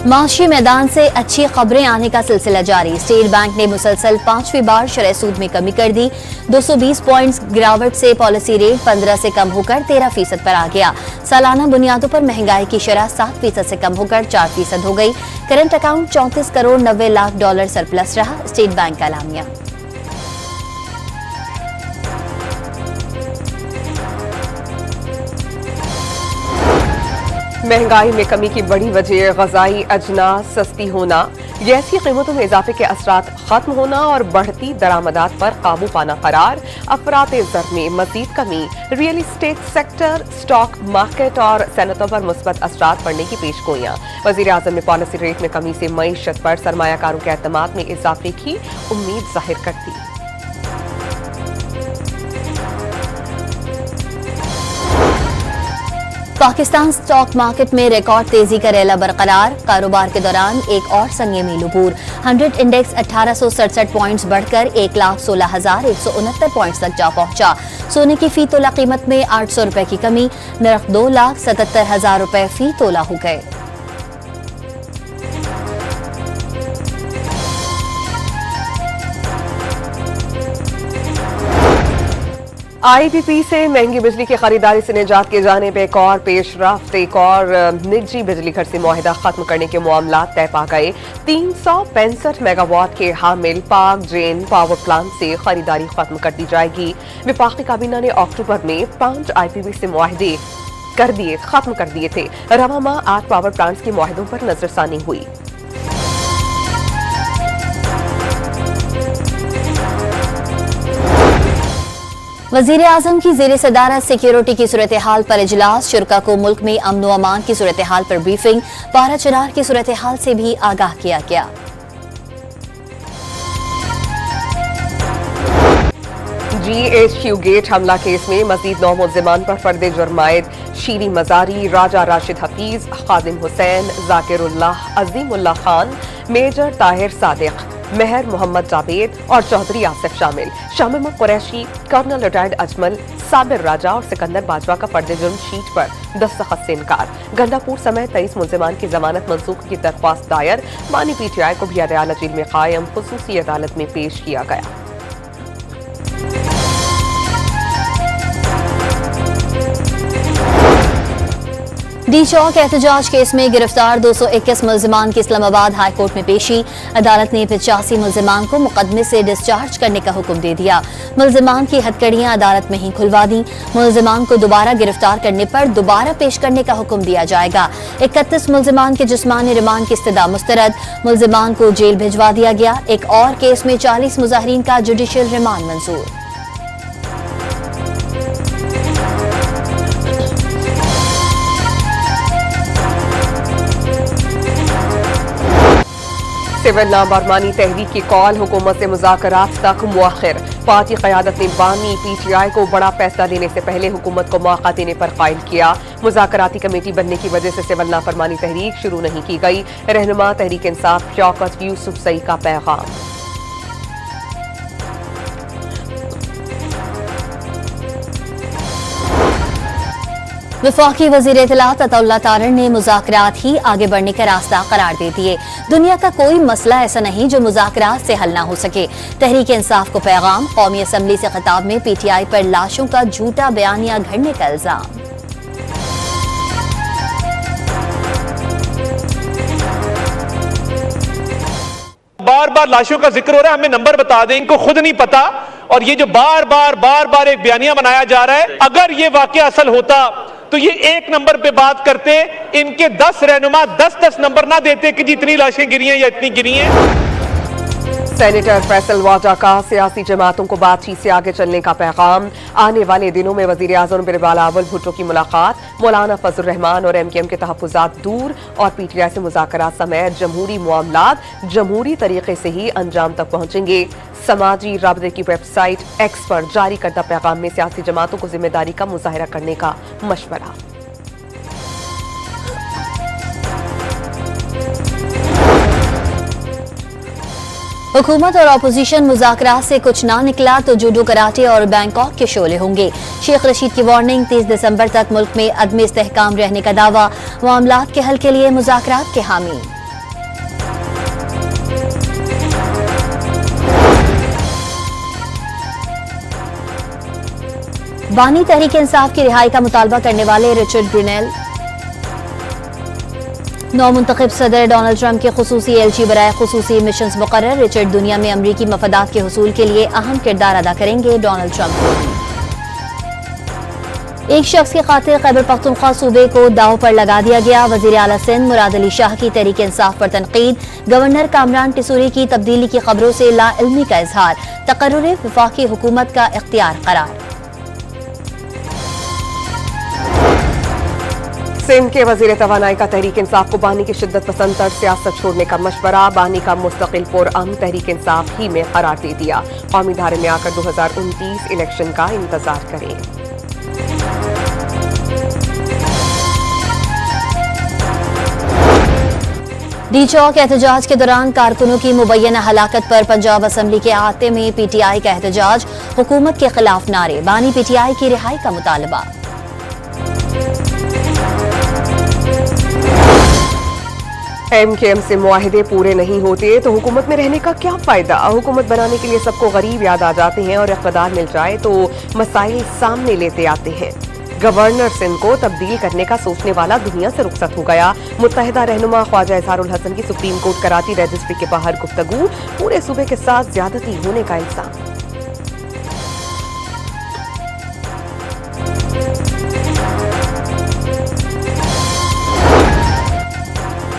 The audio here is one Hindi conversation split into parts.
माशी मैदान से अच्छी खबरें आने का सिलसिला जारी। स्टेट बैंक ने मुसलसल 5वीं बार शरह सूद में कमी कर दी। 220 पॉइंट्स गिरावट से पॉलिसी रेट 15 से कम होकर 13% पर आ गया। सालाना बुनियादों पर महंगाई की शरह 7% से कम होकर 4% हो गई। Current account 34 crore 90 lakh dollar surplus रहा। स्टेट बैंक का एलामिया। महंगाई में कमी की बड़ी वजह ग़िज़ाई अजनास सस्ती होना, गैसीय कीमतों में इजाफे के असरात खत्म होना और बढ़ती दरामदात पर काबू पाना करार। अफरात ज़र में मजीद कमी, real estate sector, stock market और सनतों पर मुस्बत असरात पड़ने की पेशगोइयां। वज़ीर आज़म ने पॉलिसी रेट में कमी से मईशत पर सरमायाकारों के एतमाद में इजाफे की उम्मीद जाहिर कर दी। पाकिस्तान स्टॉक मार्केट में रिकॉर्ड तेजी का रेला बरकरार। कारोबार के दौरान एक और संगीन अबूर। 100 इंडेक्स 1867 पॉइंट्स बढ़कर 1,16,169 पॉइंट्स तक जा पहुंचा। सोने की फी तोला कीमत में 800 रुपए की कमी, नरख 2,77,000 रुपए फी तोला हो गए। IPP से महंगी बिजली की खरीदारी से निजात के जाने पर एक और पेशरफ्त। एक और निजी बिजली घर से मुआहिदा खत्म करने के मामला तय पा गए। 365 मेगावाट के हामिल पाक जेन पावर प्लांट से खरीदारी खत्म कर दी जाएगी। विफाकी काबीना ने अक्टूबर में 5 IPP से मुआहिदे खत्म कर दिए थे। रवा माह 8 पावर प्लांट्स के मुआहिदों पर नजरसानी हुई। वजीर आजम की ज़ेरे सदारत सिक्योरिटी की सूरत हाल पर इजलास। शुरका को मुल्क में अमन व अमान की सूरत हाल पर ब्रीफिंग। पारा चनार की सूरत हाल से भी आगाह किया गया। GHQ गेट हमला केस में मजीद 9 मुल्जिमान पर फर्द जुर्मायद। शीरी मजारी, राजा राशिद हफीज, खादिम हुसैन, जाकिरुल्लाह, अजीमुल्लाह खान, मेजर ताहिर सादिक, मेहर मोहम्मद जावेद और चौधरी आसिफ शामिल। शामिम कुरैशी, कर्नल रिटायर्ड अजमल, साबिर राजा और सिकंदर बाजवा का फर्द जुर्म शीट पर दस्तखत से इनकार। गंडापुर समेत 23 मुल्जिमान की जमानत मंसूख की दरख्वास्त दायर। मानी PTI को भी अदालत जेल में कायम खुसूसी अदालत में पेश किया गया। डी चौक एहतजाज केस में गिरफ्तार 221 मुल्जिमान की इस्लामाबाद हाई कोर्ट में पेशी। अदालत ने 85 मुल्जिमान को मुकदमे से डिस्चार्ज करने का हुक्म दे दिया। मुल्जिमान की हथकड़ियां अदालत में ही खुलवा दी। मुल्जिमान को दोबारा गिरफ्तार करने पर दोबारा पेश करने का हुक्म दिया जाएगा। 31 मुल्जिमान के जिस्मानी रिमांड की इस्तदा मुस्तरद। मुल्जिमान को जेल भिजवा दिया गया। एक और केस में 40 मुजाहिरीन का जुडिशियल रिमांड मंजूर। सिविल नाबरमानी तहरीक की कॉल, हुकूमत से मुज़ाकरात तक मुअख्खर। पार्टी क़यादत ने बानी PTI को बड़ा फैसला लेने से पहले हुकूमत को मौका देने पर कायल किया। मुज़ाकराती कमेटी बनने की वजह से सिविल नाफरमानी तहरीक शुरू नहीं की गई। रहनुमा तहरीक इंसाफ शौकत यूसुफजई का पैगाम। वफाकी वज़ीर इत्तलात अताउल्लाह तारड़ ने मुज़ाकरात ही आगे बढ़ने का रास्ता करार दे दिए। दुनिया का कोई मसला ऐसा नहीं जो मुज़ाकरात से हल ना हो सके। तहरीक इंसाफ को पैगाम। कौमी असम्बली से खिताब में PTI पर लाशों का झूठा बयानिया घड़ने का इल्जाम। बार बार लाशों का जिक्र हो रहा है, हमें नंबर बता दें, इनको खुद नहीं पता। और ये जो बार बार एक बयानिया बनाया जा रहा है, अगर ये वाकया असल होता तो ये 1 नंबर पे बात करते। इनके 10 रहनुमा 10 नंबर ना देते कि जितनी लाशें गिरी हैं या इतनी गिरी हैं। सेनेटर फैसल वाजा का सियासी जमातों को बातचीत से आगे चलने का पैगाम। आने वाले दिनों में वजीर आज़म बिलावल भुट्टो की मुलाकात। मौलाना फजल रहमान और MKM के तहफ़्फ़ुज़ात दूर और PTI से मुज़ाकरात समेत जमहूरी मामलात जमहूरी तरीके से ही अंजाम तक पहुंचेंगे। समाजी राबते की वेबसाइट X पर जारी करदा पैगाम में सियासी जमातों को जिम्मेदारी का मुजाहरा करने का मशवरा। हुकूमत और अपोजिशन मुज़ाकरात से कुछ ना निकला तो जूडो, कराटे और बैंकॉक के शोले होंगे। शेख रशीद की वार्निंग। 30 दिसंबर तक मुल्क में अदम इस्तेहकाम रहने का दावा। मामलात के हल के लिए मुज़ाकरात के हामी। बानी तहरीक इंसाफ की रिहाई का मुतालबा करने वाले रिचर्ड ग्रिनेल। नौ मुंतखब सदर डोनाल्ड ट्रंप के खुसूसी एलची बराए खुसूसी मिशंस मुकर्रर। रिचर्ड दुनिया में अमरीकी मफादात के हुसूल के लिए अहम किरदार अदा करेंगे। Donald Trump. एक शख्स की खातिर खैबर पख्तूनख्वा सूबे को दाव पर लगा दिया गया। वजीर आला सिंध मुराद अली शाह की तहरीक इंसाफ पर तनकीद। गवर्नर कामरान टिसूरी की तब्दीली की खबरों से लाइल्मी का इजहार। तकर्रुर वफाकी हुकूमत का इख्तियार करार। सिंध के वजीर तवानाई का तहरीक इंसाफ को बानी की शिद्दत पसंद तर्ज सियासत छोड़ने का मशवरा। बानी का मुस्तकिल पुरअमन तहरीक इंसाफ ही में करार दे दिया। कौमी धारे में आकर 2029 इलेक्शन का इंतजार करें। डी चौक एहतजाज के दौरान कारकुनों की मुबैना हलाकत पर पंजाब असम्बली के अहाते में पीटीआई का एहतजाज। हुकूमत के खिलाफ नारे। बानी पीटीआई की रिहाई का मुतालबा। एमकेएम से मुआहिदे पूरे नहीं होते तो हुकूमत में रहने का क्या फायदा। हुकूमत बनाने के लिए सबको गरीब याद आ जाते हैं और इक़्तिदार मिल जाए तो मसाइल सामने लेते आते हैं। गवर्नर सिंध को तब्दील करने का सोचने वाला दुनिया से रुखसत हो गया। मुत्तहिदा रहनुमा ख्वाजा इजहारुल हसन की सुप्रीम कोर्ट कराची रजिस्ट्री के बाहर गुफ्तगू। पूरे सूबे के साथ ज्यादती होने का इल्जाम।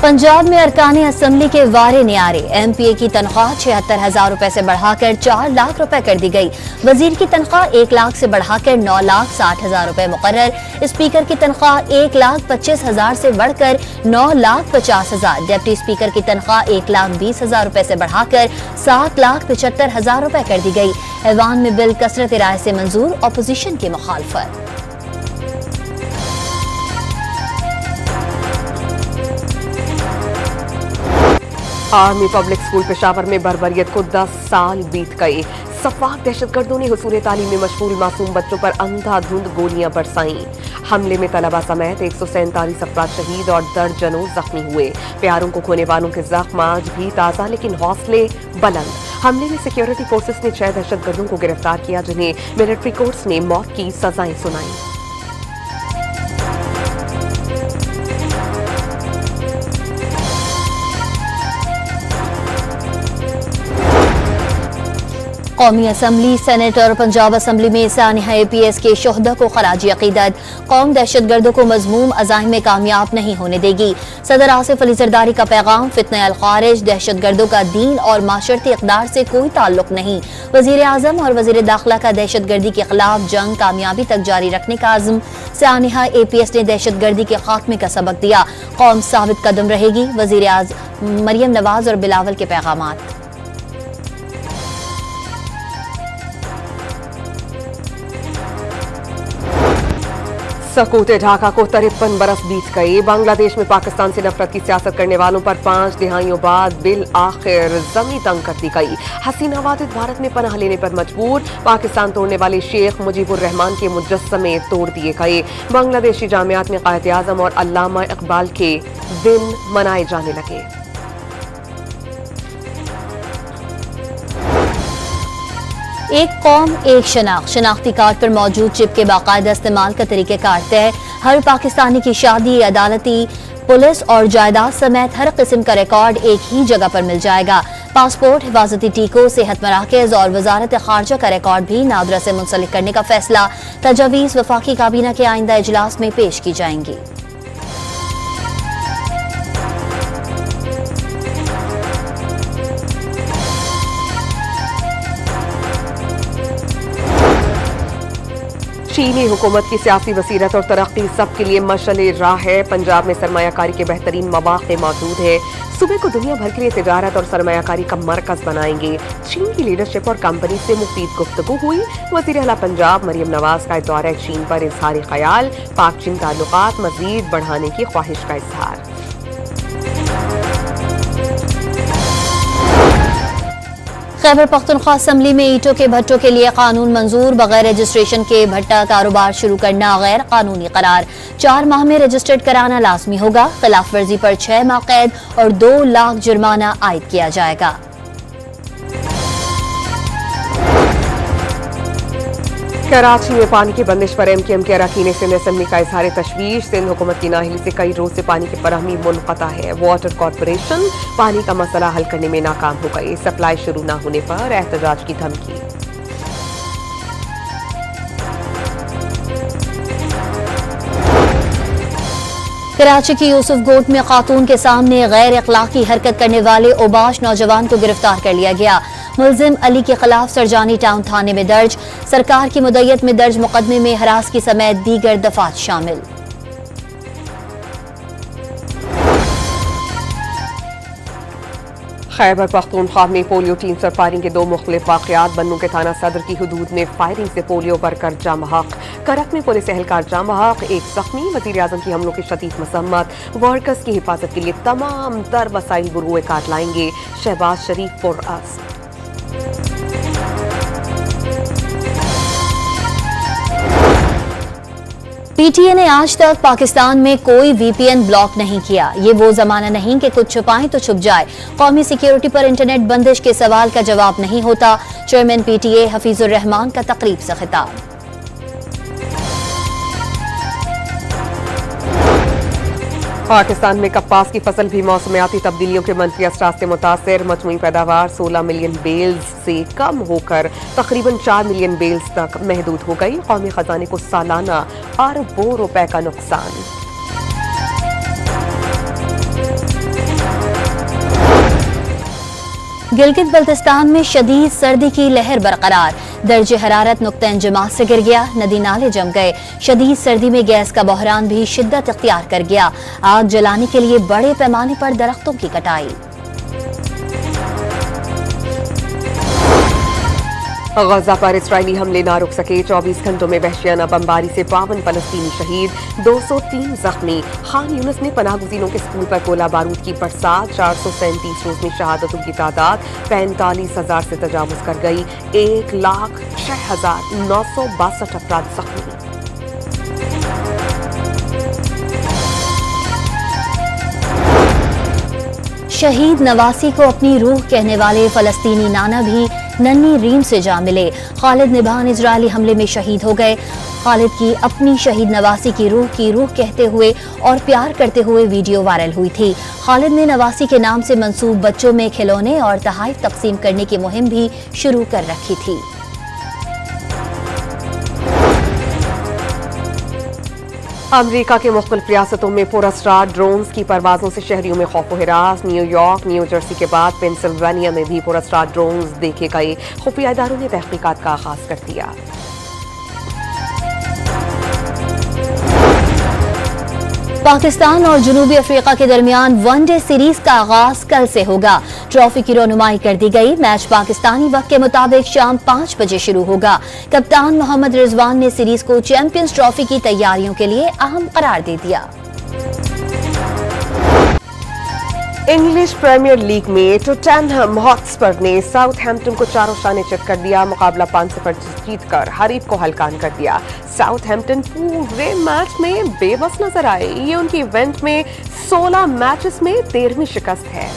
पंजाब में अरकाने असम्बली के वारे न्यारे। एमपीए की तनख्वाह 76,000 रुपए से बढ़ाकर 4 लाख रुपए कर दी गई। वजीर की तनख्वाह 1 लाख से बढ़ाकर 9,60,000 रुपए मुकर्रर। स्पीकर की तनख्वाह 1,25,000 से बढ़कर 9,50,000। डिप्टी स्पीकर की तनख्वाह 1,20,000 रुपए से बढ़ाकर 7,75,000 रुपए कर दी गई। ऐवान में बिल कसरत राय से मंजूर। अपोजिशन की मुखालफत। आर्मी पब्लिक स्कूल पेशावर में बर्बरियत को 10 साल बीत गए। सफाक दहशतगर्दों ने हुसूल तालीम में मशगूल मासूम बच्चों पर अंधाधुंध गोलियां बरसाईं। हमले में तलबा समेत 147 अफराद शहीद और दर्जनों जख्मी हुए। प्यारों को खोने वालों के जख्म आज भी ताज़ा लेकिन हौसले बुलंद। हमले में सिक्योरिटी फोर्सेस ने 6 दहशतगर्दों को गिरफ्तार किया जिन्हें मिलिट्री कोर्ट्स ने मौत की सजाएं सुनाई। कौमी असम्बली, सेनेट और पंजाब असम्बली में सानिया APS के शोहदा को खराजी अकीदत। कौम दहशतगर्दों को मजमूम अज़ाइम में कामयाब नहीं होने देगी। सदर आसिफ अली जरदारी का पैगाम। फितने अल खारिज दहशतगर्दों का दीन और माशरती इक़दार से कोई ताल्लुक नहीं। वज़ीर आज़म और वज़ीर दाखिला का दहशतगर्दी के खिलाफ जंग कामयाबी तक जारी रखने का आज़म। सानिया APS ने दहशतगर्दी के खात्मे का सबक दिया। कौम साबित कदम रहेगी। वज़ीर आज़म मरियम नवाज और बिलावल के पैगामात। सकूत ढाका को 53 बरस बीत गए। बांग्लादेश में पाकिस्तान से नफरत की सियासत करने वालों पर 5 दिहाइयों बाद बिल आखिर जमी तंग कर दी गई। हसीना वादिद भारत में पनाह लेने पर मजबूर। पाकिस्तान तोड़ने वाले शेख मुजीबुर रहमान के मुजस्समे तोड़ दिए गए। बांग्लादेशी जामियात में कायद आजम और अल्लामा इकबाल के दिन मनाए जाने लगे। एक कौम एक शनाख्ती कार्ड पर मौजूद चिप के बाकायदा इस्तेमाल का तरीक़ेकार तय। हर पाकिस्तानी की शादी, अदालती, पुलिस और जायदाद समेत हर किस्म का रिकॉर्ड एक ही जगह पर मिल जाएगा। पासपोर्ट, हिफाजती टीकों, सेहत मराकज़ और वजारत खारजा का रिकॉर्ड भी नादरा से मुंसलिक करने का फैसला। तजावीज़ वफाकी काबीना के आइंदा इजलास में पेश की जाएंगी। चीनी हुकूमत की सियासी बसीरत और तरक्की सबके लिए मशअल राह है। पंजाब में सरमायाकारी के बेहतरीन मौक़े मौजूद है। सूबे को दुनिया भर के लिए तिजारत और सरमायाकारी का मरकज बनाएंगे। चीन की लीडरशिप और कंपनी से मुफीद गुफ्तगू हुई। वज़ीर आला पंजाब मरियम नवाज का दौरा चीन पर इजहार ख्याल। पाक चीन ताल्लुकात मजीद बढ़ाने की ख्वाहिश का इजहार। खैबर पख्तूनख्वा असम्बली में ईंटों के भट्टों के लिए कानून मंजूर। बगैर रजिस्ट्रेशन के भट्टा कारोबार शुरू करना गैर कानूनी करार। 4 माह में रजिस्टर्ड कराना लाजमी होगा। खिलाफ वर्जी पर 6 माह कैद और 2 लाख जुर्माना आयद किया जाएगा। कराची में पानी की बंदिश पर MKM के अरकान सिंध असम्बली का इजहार तशवीश। सिंध हुकूमत की नाहिली से कई रोज से पानी की फराहमी मुनक़ता है। वाटर कॉरपोरेशन पानी का मसला हल करने में नाकाम हो गई। सप्लाई शुरू न होने पर एहतजाज की धमकी। कराची की यूसुफ गोट में खातून के सामने गैर अखलाकी हरकत करने वाले ओबाश नौजवान को गिरफ्तार कर लिया गया। मुलजिम अली के खिलाफ सरजानी टाउन थाने में दर्ज। सरकार की मुद्दत में दर्ज मुकदमे में हरासगी समेत दीगर दफात शामिल। खैबर पख्तूनख्वा में पोलियो टीम से फायरिंग के 2 मुख्तलिफ वाक़यात। बन्नू के थाना सदर की हुदूद में फायरिंग से पोलियो वर्कर जाम हक। करक में पुलिस एहलकार जाम हक, एक जख्मी। वज़ीर आज़म की हमलों की शदीद मसम्मत। वर्कर्स की हिफाजत के लिए तमाम तर वसाइल बुरुए काट लाएंगे। शहबाज शरीफ पुरअज़्म। PTA ने आज तक पाकिस्तान में कोई VPN ब्लॉक नहीं किया। ये वो जमाना नहीं कि कुछ छुपाएं तो छुप जाए। कौमी सिक्योरिटी पर इंटरनेट बंदिश के सवाल का जवाब नहीं होता। चेयरमैन PTA हफीजुर रहमान का तकरीब से खिताब। पाकिस्तान में कपास की फसल भी मौसमियाती तब्दीलियों के मनफी असरात से मुतासिर। मजमूई पैदावार 16 मिलियन बेल्स से कम होकर तकरीबन 4 मिलियन बेल्स तक महदूद हो गई। कौमी खजाने को सालाना अरबों रुपए का नुकसान। गिलगित बल्तिस्तान में शदीद सर्दी की लहर बरकरार। दर्जे हरारत नुक्ता इंजमात से गिर गया। नदी नाले जम गए। शदीद सर्दी में गैस का बहरान भी शिद्दत इख्तियार कर गया। आग जलाने के लिए बड़े पैमाने पर दरख्तों की कटाई। गजा पर इसराइली हमले ना रुक सके। 24 घंटों में वहशियाना बमबारी से 52 फलस्तीनी शहीद, 203 जख्मी। खान यूनिस ने पनाहगुज़ीनों के स्कूल पर गोला बारूद की बरसात। 437 रोज में शहादतों की तादाद 45,000 से तजावुज कर गई। 1,06,962 अफराद जख्मी। शहीद नवासी को अपनी रूह कहने वाले फलस्तीनी नाना भी नन्ही रीम से जा मिले। खालिद निभान इजरायली हमले में शहीद हो गए। खालिद की अपनी शहीद नवासी की रूह कहते हुए और प्यार करते हुए वीडियो वायरल हुई थी। खालिद ने नवासी के नाम से मंसूब बच्चों में खिलौने और तोहफे तकसीम करने की मुहिम भी शुरू कर रखी थी। अमरीका के मुख्तलिफ रियासतों में पुरअसरार ड्रोन्स की परवाजों से शहरियों में खौफ व हिरास। न्यूयॉर्क, न्यू जर्सी के बाद पेंसिल्वेनिया में भी पुरअसरार ड्रोन्स देखे गए। खुफिया इदारों ने तहकीकात का आगाज कर दिया। पाकिस्तान और जनूबी अफ्रीका के दरमियान वनडे सीरीज का आगाज कल से होगा। ट्रॉफी की रौनुमाई कर दी गई। मैच पाकिस्तानी वक्त के मुताबिक शाम 5 बजे शुरू होगा। कप्तान मोहम्मद रिजवान ने सीरीज को चैंपियंस ट्रॉफी की तैयारियों के लिए अहम करार दे दिया। इंग्लिश प्रीमियर लीग में टोटेनहम हॉटस्पर ने साउथहैम्पटन को 4 शाने चित कर दिया। मुकाबला 5-0 जीतकर हरीफ को हल्कान कर दिया। साउथहैम्पटन पूरे मैच में बेबस नजर आए। ये उनकी इवेंट में 16 मैचेस में 13वीं शिकस्त है।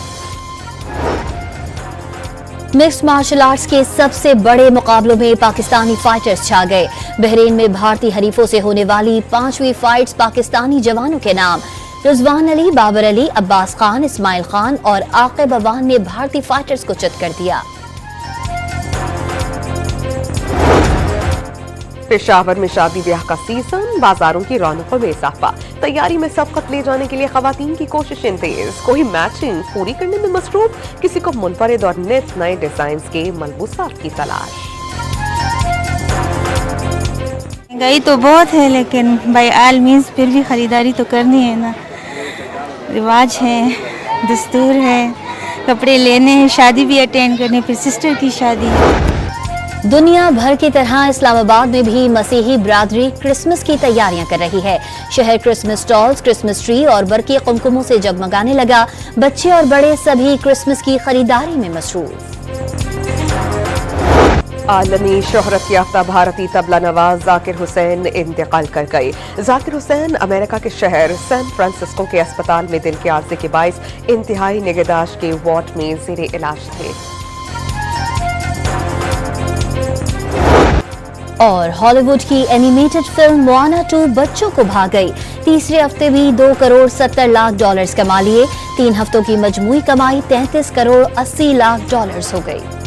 मिक्स्ड मार्शल आर्ट्स के सबसे बड़े मुकाबलों में पाकिस्तानी फाइटर्स छा गए। बहरीन में भारतीय हरीफों से होने वाली 5वीं फाइट्स पाकिस्तानी जवानों के नाम। रिजवान अली, बाबर अली, अब्बास खान, इस्माइल खान और आकिब अवान ने भारतीय फाइटर्स को चित कर दिया। पेशावर में शादी ब्याह का सीजन, बाजारों की रौनकों में इजाफा। तैयारी में सबकत ले जाने के लिए खवातीन की कोशिशें तेज। कोई मैचिंग पूरी करने में मसरूफ, किसी को मुनफरिद और नित नए डिजाइन के मलबूसात की तलाश। महंगाई तो बहुत है, लेकिन बाय ऑल मीन्स फिर भी खरीदारी तो करनी है ना। रिवाज है, दस्तूर है, कपड़े लेने हैं, शादी भी अटेंड करनी, फिर सिस्टर की शादी है। दुनिया भर की तरह इस्लामाबाद में भी मसीही बिरादरी क्रिसमस की तैयारियां कर रही है। शहर क्रिसमस स्टॉल्स, क्रिसमस ट्री और बरकी कुमकुमों से जगमगाने लगा। बच्चे और बड़े सभी क्रिसमस की खरीदारी में मसरूफ। आलमी शोहरत याफ्ता भारतीय तबला नवाज जाकिर हुसैन इंतकाल कर गए। जाकिर हुसैन अमेरिका के शहर सैन फ्रांसिस्को के अस्पताल में दिल के आर्जे के बाइस इंतहाई निगहदाश्त के वार्ड में जेर इलाज थे। और हॉलीवुड की एनिमेटेड फिल्म मोआना 2 बच्चों को भा गई। तीसरे हफ्ते भी 2 करोड़ 70 लाख डॉलर्स कमा लिए। 3 हफ्तों की मजमूई कमाई 33 करोड़ 80 लाख डॉलर्स हो गई।